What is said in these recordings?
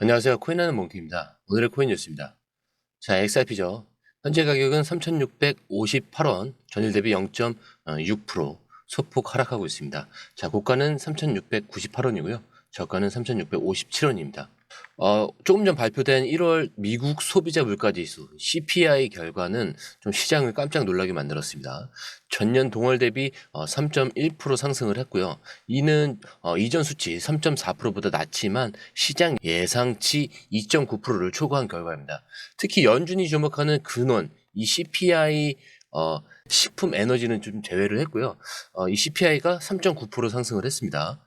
안녕하세요. 코인하는 몽키입니다. 오늘의 코인 뉴스입니다. 자, XRP죠. 현재 가격은 3,658원, 전일 대비 0.6% 소폭 하락하고 있습니다. 자, 고가는 3,698원이고요. 저가는 3,657원입니다. 조금 전 발표된 1월 미국 소비자 물가지수 CPI 결과는 좀 시장을 깜짝 놀라게 만들었습니다. 전년 동월 대비 3.1% 상승을 했고요. 이는 이전 수치 3.4%보다 낮지만 시장 예상치 2.9%를 초과한 결과입니다. 특히 연준이 주목하는 근원, 이 CPI 식품 에너지는 좀 제외를 했고요. 이 CPI가 3.9% 상승을 했습니다.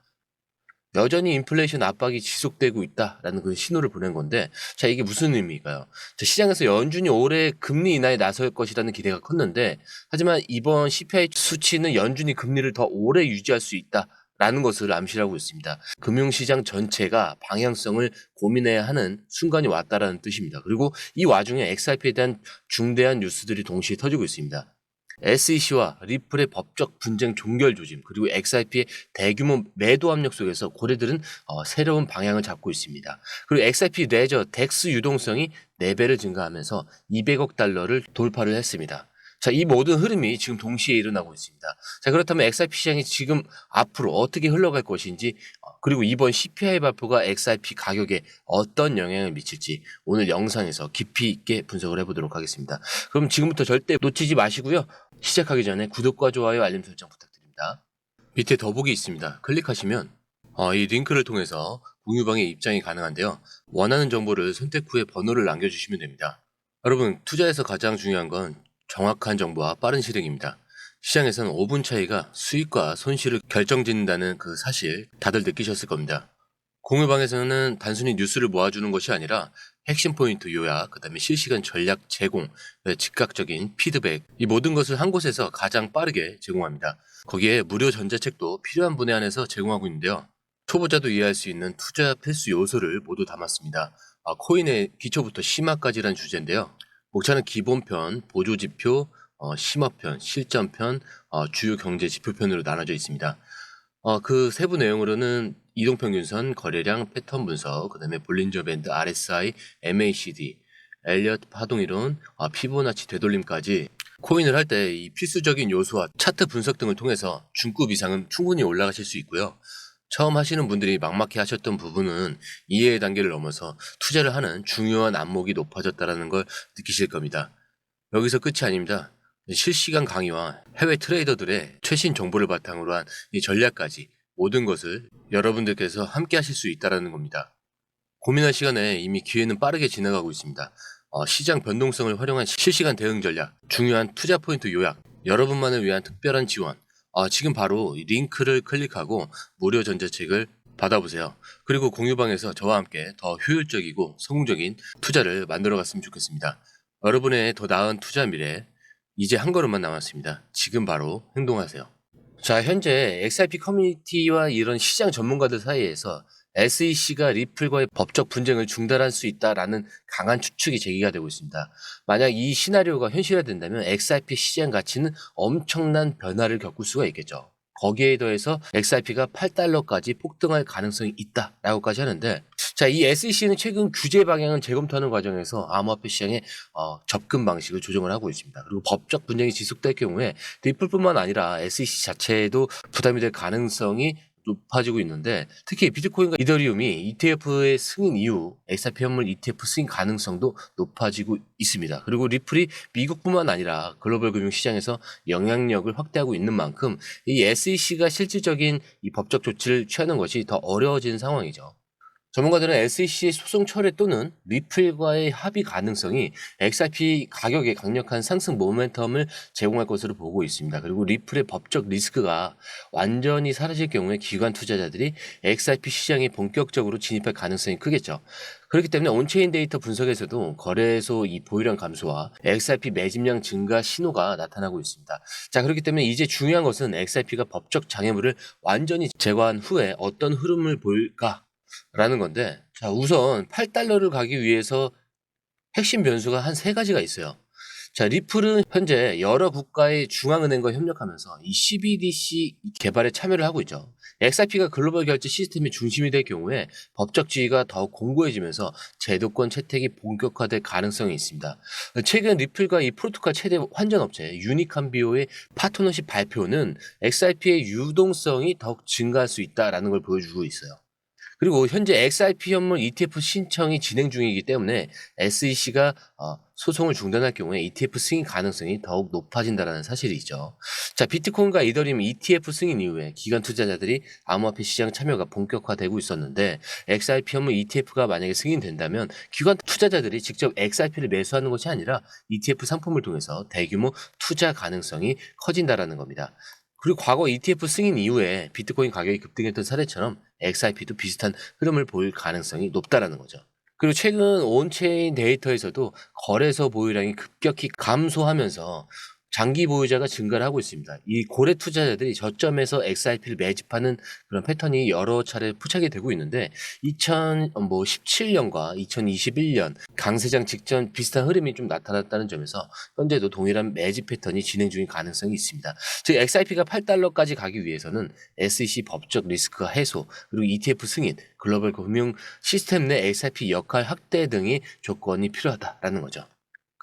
여전히 인플레이션 압박이 지속되고 있다라는 그 신호를 보낸 건데, 자, 이게 무슨 의미일까요? 자, 시장에서 연준이 올해 금리 인하에 나설 것이라는 기대가 컸는데, 하지만 이번 CPI 수치는 연준이 금리를 더 오래 유지할 수 있다라는 것을 암시하고 있습니다. 금융시장 전체가 방향성을 고민해야 하는 순간이 왔다라는 뜻입니다. 그리고 이 와중에 XRP에 대한 중대한 뉴스들이 동시에 터지고 있습니다. SEC와 리플의 법적 분쟁 종결 조짐, 그리고 XRP의 대규모 매도 압력 속에서 고래들은 새로운 방향을 잡고 있습니다. 그리고 XRP 레저 덱스 유동성이 4배를 증가하면서 200억 달러를 돌파를 했습니다. 자, 이 모든 흐름이 지금 동시에 일어나고 있습니다. 자, 그렇다면 XRP 시장이 지금 앞으로 어떻게 흘러갈 것인지, 그리고 이번 CPI 발표가 XRP 가격에 어떤 영향을 미칠지 오늘 영상에서 깊이 있게 분석을 해보도록 하겠습니다. 그럼 지금부터 절대 놓치지 마시고요. 시작하기 전에 구독과 좋아요, 알림 설정 부탁드립니다. 밑에 더보기 있습니다. 클릭하시면 이 링크를 통해서 공유방에 입장이 가능한데요. 원하는 정보를 선택 후에 번호를 남겨주시면 됩니다. 여러분, 투자에서 가장 중요한 건 정확한 정보와 빠른 실행입니다. 시장에서는 5분 차이가 수익과 손실을 결정짓는다는 그 사실 다들 느끼셨을 겁니다. 공유방에서는 단순히 뉴스를 모아주는 것이 아니라 핵심 포인트 요약, 그 다음에 실시간 전략 제공, 즉각적인 피드백, 이 모든 것을 한 곳에서 가장 빠르게 제공합니다. 거기에 무료 전자책도 필요한 분에 한해서 제공하고 있는데요. 초보자도 이해할 수 있는 투자 필수 요소를 모두 담았습니다. 코인의 기초부터 심화까지란 주제인데요. 목차는 기본편, 보조지표, 심화편, 실전편, 주요 경제 지표편으로 나눠져 있습니다. 그 세부 내용으로는 이동평균선, 거래량, 패턴 분석, 그 다음에 볼린저 밴드, RSI, MACD, 엘리엇 파동이론, 피보나치 되돌림까지 코인을 할 때 이 필수적인 요소와 차트 분석 등을 통해서 중급 이상은 충분히 올라가실 수 있고요. 처음 하시는 분들이 막막해 하셨던 부분은 이해의 단계를 넘어서 투자를 하는 중요한 안목이 높아졌다는 걸 느끼실 겁니다. 여기서 끝이 아닙니다. 실시간 강의와 해외 트레이더들의 최신 정보를 바탕으로 한 이 전략까지 모든 것을 여러분들께서 함께 하실 수 있다는 겁니다. 고민할 시간에 이미 기회는 빠르게 지나가고 있습니다. 시장 변동성을 활용한 실시간 대응 전략, 중요한 투자 포인트 요약, 여러분만을 위한 특별한 지원, 지금 바로 이 링크를 클릭하고 무료 전자책을 받아보세요. 그리고 공유방에서 저와 함께 더 효율적이고 성공적인 투자를 만들어 갔으면 좋겠습니다. 여러분의 더 나은 투자 미래, 이제 한 걸음만 남았습니다. 지금 바로 행동하세요. 자, 현재 XRP 커뮤니티와 이런 시장 전문가들 사이에서 SEC가 리플과의 법적 분쟁을 중단할 수 있다라는 강한 추측이 제기가 되고 있습니다. 만약 이 시나리오가 현실화된다면 XRP 시장 가치는 엄청난 변화를 겪을 수가 있겠죠. 거기에 더해서 XRP가 8달러까지 폭등할 가능성이 있다라고까지 하는데, 자, 이 SEC는 최근 규제 방향을 재검토하는 과정에서 암호화폐 시장의 접근 방식을 조정을 하고 있습니다. 그리고 법적 분쟁이 지속될 경우에 리플뿐만 아니라 SEC 자체에도 부담이 될 가능성이 높아지고 있는데, 특히 비트코인과 이더리움이 ETF의 승인 이후 XRP 현물 ETF 승인 가능성도 높아지고 있습니다. 그리고 리플이 미국뿐만 아니라 글로벌 금융시장에서 영향력을 확대하고 있는 만큼 이 SEC가 실질적인 이 법적 조치를 취하는 것이 더 어려워진 상황이죠. 전문가들은 SEC의 소송 철회 또는 리플과의 합의 가능성이 XRP 가격에 강력한 상승 모멘텀을 제공할 것으로 보고 있습니다. 그리고 리플의 법적 리스크가 완전히 사라질 경우에 기관 투자자들이 XRP 시장에 본격적으로 진입할 가능성이 크겠죠. 그렇기 때문에 온체인 데이터 분석에서도 거래소 이 보유량 감소와 XRP 매집량 증가 신호가 나타나고 있습니다. 자, 그렇기 때문에 이제 중요한 것은 XRP가 법적 장애물을 완전히 제거한 후에 어떤 흐름을 보일까? 라는 건데, 자, 우선 8달러를 가기 위해서 핵심 변수가 한 3가지가 있어요. 자, 리플은 현재 여러 국가의 중앙은행과 협력하면서 이 CBDC 개발에 참여를 하고 있죠. XRP가 글로벌 결제 시스템의 중심이 될 경우에 법적 지위가 더욱 공고해지면서 제도권 채택이 본격화될 가능성이 있습니다. 최근 리플과 이 프로토콜 최대 환전업체 유니캄비오의 파트너십 발표는 XRP의 유동성이 더욱 증가할 수 있다는 걸 보여주고 있어요. 그리고 현재 XRP 현물 ETF 신청이 진행 중이기 때문에 SEC가 소송을 중단할 경우에 ETF 승인 가능성이 더욱 높아진다는 사실이 있죠. 자, 비트코인과 이더리움 ETF 승인 이후에 기관 투자자들이 암호화폐 시장 참여가 본격화되고 있었는데 XRP 현물 ETF가 만약에 승인된다면 기관 투자자들이 직접 XRP를 매수하는 것이 아니라 ETF 상품을 통해서 대규모 투자 가능성이 커진다라는 겁니다. 그리고 과거 ETF 승인 이후에 비트코인 가격이 급등했던 사례처럼 XRP도 비슷한 흐름을 보일 가능성이 높다라는 거죠. 그리고 최근 온체인 데이터에서도 거래소 보유량이 급격히 감소하면서 장기 보유자가 증가를 하고 있습니다. 이 고래 투자자들이 저점에서 XRP를 매집하는 그런 패턴이 여러 차례 포착이 되고 있는데 2017년과 2021년 강세장 직전 비슷한 흐름이 좀 나타났다는 점에서 현재도 동일한 매집 패턴이 진행 중인 가능성이 있습니다. 즉 XRP가 8달러까지 가기 위해서는 SEC 법적 리스크가 해소, 그리고 ETF 승인, 글로벌 금융 시스템 내 XRP 역할 확대 등의 조건이 필요하다라는 거죠.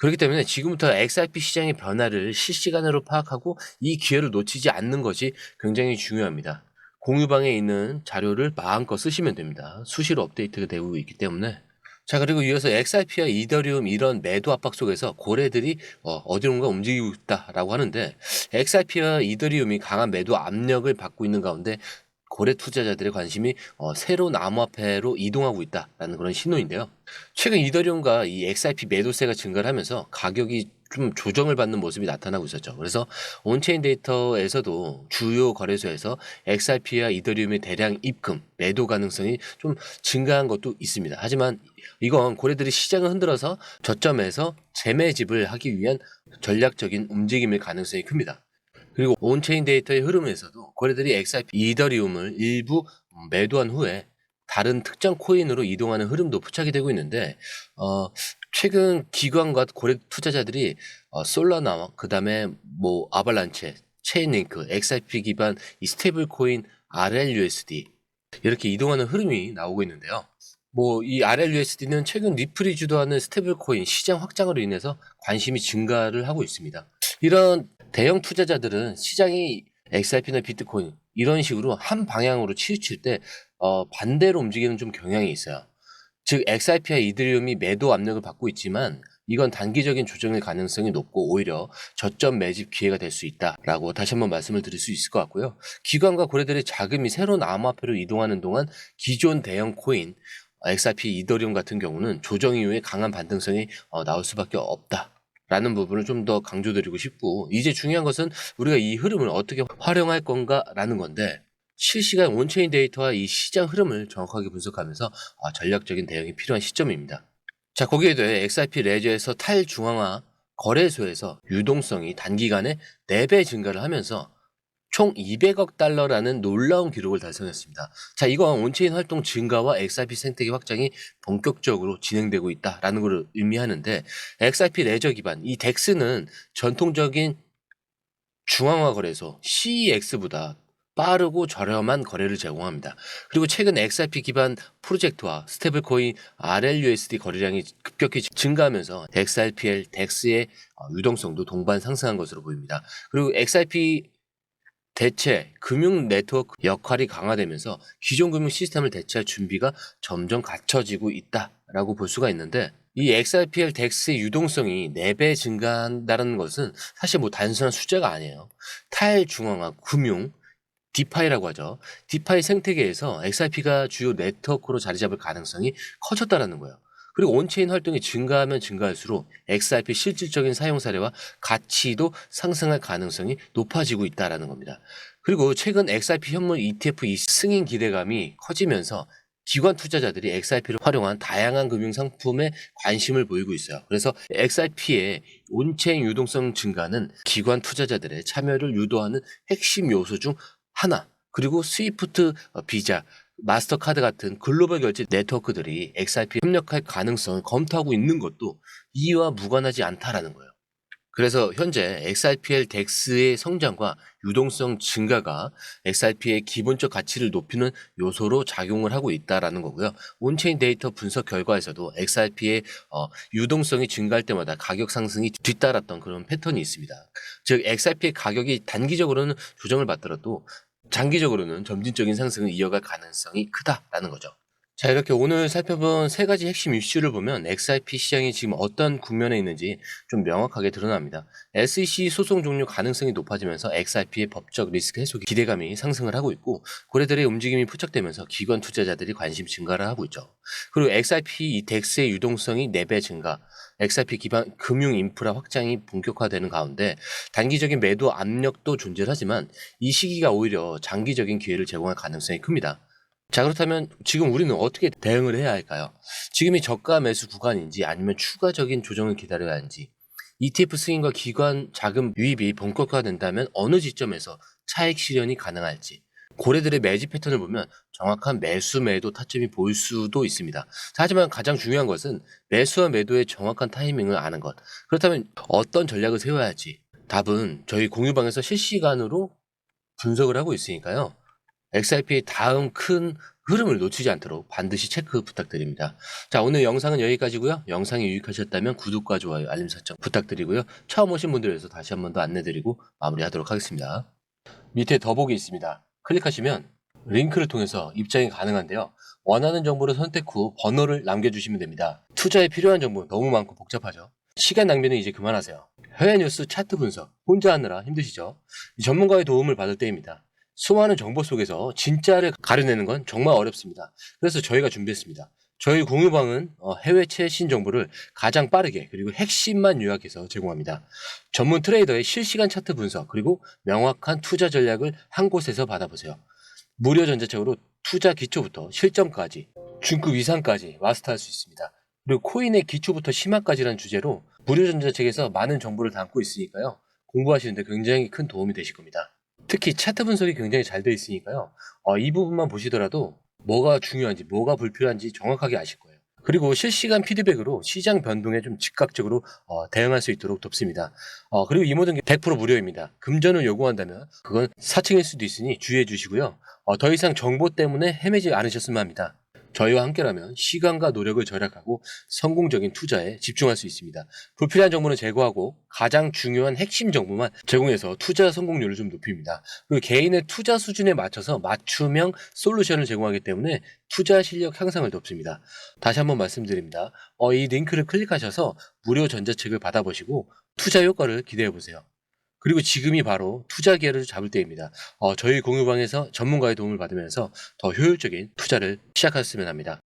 그렇기 때문에 지금부터 XRP 시장의 변화를 실시간으로 파악하고 이 기회를 놓치지 않는 것이 굉장히 중요합니다. 공유방에 있는 자료를 마음껏 쓰시면 됩니다. 수시로 업데이트가 되고 있기 때문에. 자, 그리고 이어서 XRP와 이더리움 이런 매도 압박 속에서 고래들이 어디론가 움직이고 있다라고 하는데 XRP와 이더리움이 강한 매도 압력을 받고 있는 가운데 고래 투자자들의 관심이 새로운 암호화폐로 이동하고 있다라는 그런 신호인데요. 최근 이더리움과 이 XRP 매도세가 증가를 하면서 가격이 좀 조정을 받는 모습이 나타나고 있었죠. 그래서 온체인 데이터에서도 주요 거래소에서 XRP와 이더리움의 대량 입금, 매도 가능성이 좀 증가한 것도 있습니다. 하지만 이건 고래들이 시장을 흔들어서 저점에서 재매집을 하기 위한 전략적인 움직임의 가능성이 큽니다. 그리고 온체인 데이터의 흐름에서도 고래들이 XRP, 이더리움을 일부 매도한 후에 다른 특정 코인으로 이동하는 흐름도 포착이 되고 있는데 최근 기관과 고래 투자자들이 솔라나와 그다음에 아발란체, 체인링크, XRP 기반 이 스테이블 코인 RLUSD 이렇게 이동하는 흐름이 나오고 있는데요. 이 RLUSD는 최근 리플이 주도하는 스테이블 코인 시장 확장으로 인해서 관심이 증가를 하고 있습니다. 이런 대형 투자자들은 시장이 XRP나 비트코인 이런 식으로 한 방향으로 치우칠 때 반대로 움직이는 좀 경향이 있어요. 즉 XRP와 이더리움이 매도 압력을 받고 있지만 이건 단기적인 조정일 가능성이 높고 오히려 저점 매집 기회가 될 수 있다라고 다시 한번 말씀을 드릴 수 있을 것 같고요. 기관과 고래들의 자금이 새로운 암호화폐로 이동하는 동안 기존 대형 코인 XRP, 이더리움 같은 경우는 조정 이후에 강한 반등성이 나올 수밖에 없다. 라는 부분을 좀 더 강조드리고 싶고 이제 중요한 것은 우리가 이 흐름을 어떻게 활용할 건가 라는 건데 실시간 온체인 데이터와 이 시장 흐름을 정확하게 분석하면서 전략적인 대응이 필요한 시점입니다. 자, 거기에 더해 XRP 레저에서 탈중앙화 거래소에서 유동성이 단기간에 4배 증가를 하면서 총 200억 달러라는 놀라운 기록을 달성했습니다. 자, 이건 온체인 활동 증가와 XRP 생태계 확장이 본격적으로 진행되고 있다라는 것을 의미하는데 XRP 레저 기반 이 덱스는 전통적인 중앙화 거래소 CEX보다 빠르고 저렴한 거래를 제공합니다. 그리고 최근 XRP 기반 프로젝트와 스테이블코인 RLUSD 거래량이 급격히 증가하면서 XRPL, DEX의 유동성도 동반 상승한 것으로 보입니다. 그리고 XRP 대체 금융 네트워크 역할이 강화되면서 기존 금융 시스템을 대체할 준비가 점점 갖춰지고 있다라고 볼 수가 있는데 이 XRPL DEX의 유동성이 4배 증가한다는 것은 사실 단순한 숫자가 아니에요. 탈중앙화 금융 디파이라고 하죠. 디파이 생태계에서 XRP가 주요 네트워크로 자리 잡을 가능성이 커졌다라는 거예요. 그리고 온체인 활동이 증가하면 증가할수록 XRP 실질적인 사용 사례와 가치도 상승할 가능성이 높아지고 있다는 겁니다. 그리고 최근 XRP 현물 ETF 이 승인 기대감이 커지면서 기관 투자자들이 XRP를 활용한 다양한 금융 상품에 관심을 보이고 있어요. 그래서 XRP의 온체인 유동성 증가는 기관 투자자들의 참여를 유도하는 핵심 요소 중 하나, 그리고 스위프트 비자, 마스터카드 같은 글로벌 결제 네트워크들이 XRP에 협력할 가능성을 검토하고 있는 것도 이와 무관하지 않다라는 거예요. 그래서 현재 XRPL DEX의 성장과 유동성 증가가 XRP의 기본적 가치를 높이는 요소로 작용을 하고 있다라는 거고요. 온체인 데이터 분석 결과에서도 XRP의 유동성이 증가할 때마다 가격 상승이 뒤따랐던 그런 패턴이 있습니다. 즉 XRP의 가격이 단기적으로는 조정을 받더라도 장기적으로는 점진적인 상승을 이어갈 가능성이 크다라는 거죠. 자, 이렇게 오늘 살펴본 세 가지 핵심 이슈를 보면 XRP 시장이 지금 어떤 국면에 있는지 좀 명확하게 드러납니다. SEC 소송 종료 가능성이 높아지면서 XRP의 법적 리스크 해소 기대감이 상승을 하고 있고, 거래들의 움직임이 포착되면서 기관 투자자들이 관심 증가를 하고 있죠. 그리고 XRP 이 덱스의 유동성이 4배 증가, XRP 기반 금융 인프라 확장이 본격화되는 가운데 단기적인 매도 압력도 존재하지만 이 시기가 오히려 장기적인 기회를 제공할 가능성이 큽니다. 자, 그렇다면 지금 우리는 어떻게 대응을 해야 할까요? 지금이 저가 매수 구간인지 아니면 추가적인 조정을 기다려야 하는지, ETF 승인과 기관 자금 유입이 본격화된다면 어느 지점에서 차익 실현이 가능할지, 고래들의 매집 패턴을 보면 정확한 매수 매도 타점이 보일 수도 있습니다. 하지만 가장 중요한 것은 매수와 매도의 정확한 타이밍을 아는 것. 그렇다면 어떤 전략을 세워야 할지, 답은 저희 공유방에서 실시간으로 분석을 하고 있으니까요. XRP의 다음 큰 흐름을 놓치지 않도록 반드시 체크 부탁드립니다. 자, 오늘 영상은 여기까지고요. 영상이 유익하셨다면 구독과 좋아요, 알림 설정 부탁드리고요. 처음 오신 분들을 위해서 다시 한 번 더 안내드리고 마무리하도록 하겠습니다. 밑에 더보기 있습니다. 클릭하시면 링크를 통해서 입장이 가능한데요. 원하는 정보를 선택 후 번호를 남겨주시면 됩니다. 투자에 필요한 정보 너무 많고 복잡하죠? 시간 낭비는 이제 그만하세요. 해외 뉴스 차트 분석 혼자 하느라 힘드시죠? 전문가의 도움을 받을 때입니다. 수많은 정보 속에서 진짜를 가려내는 건 정말 어렵습니다. 그래서 저희가 준비했습니다. 저희 공유방은 해외 최신 정보를 가장 빠르게 그리고 핵심만 요약해서 제공합니다. 전문 트레이더의 실시간 차트 분석 그리고 명확한 투자 전략을 한 곳에서 받아보세요. 무료 전자책으로 투자 기초부터 실전까지 중급 이상까지 마스터할 수 있습니다. 그리고 코인의 기초부터 심화까지라는 주제로 무료 전자책에서 많은 정보를 담고 있으니까요. 공부하시는데 굉장히 큰 도움이 되실 겁니다. 특히 차트 분석이 굉장히 잘 되어 있으니까요. 이 부분만 보시더라도 뭐가 중요한지 뭐가 불필요한지 정확하게 아실 거예요. 그리고 실시간 피드백으로 시장 변동에 좀 즉각적으로 대응할 수 있도록 돕습니다. 그리고 이 모든 게 100% 무료입니다. 금전을 요구한다면 그건 사칭일 수도 있으니 주의해 주시고요. 더 이상 정보 때문에 헤매지 않으셨으면 합니다. 저희와 함께라면 시간과 노력을 절약하고 성공적인 투자에 집중할 수 있습니다. 불필요한 정보는 제거하고 가장 중요한 핵심 정보만 제공해서 투자 성공률을 좀 높입니다. 그리고 개인의 투자 수준에 맞춰서 맞춤형 솔루션을 제공하기 때문에 투자 실력 향상을 돕습니다. 다시 한번 말씀드립니다. 이 링크를 클릭하셔서 무료 전자책을 받아보시고 투자 효과를 기대해보세요. 그리고 지금이 바로 투자 기회를 잡을 때입니다. 저희 공유방에서 전문가의 도움을 받으면서 더 효율적인 투자를 시작하셨으면 합니다.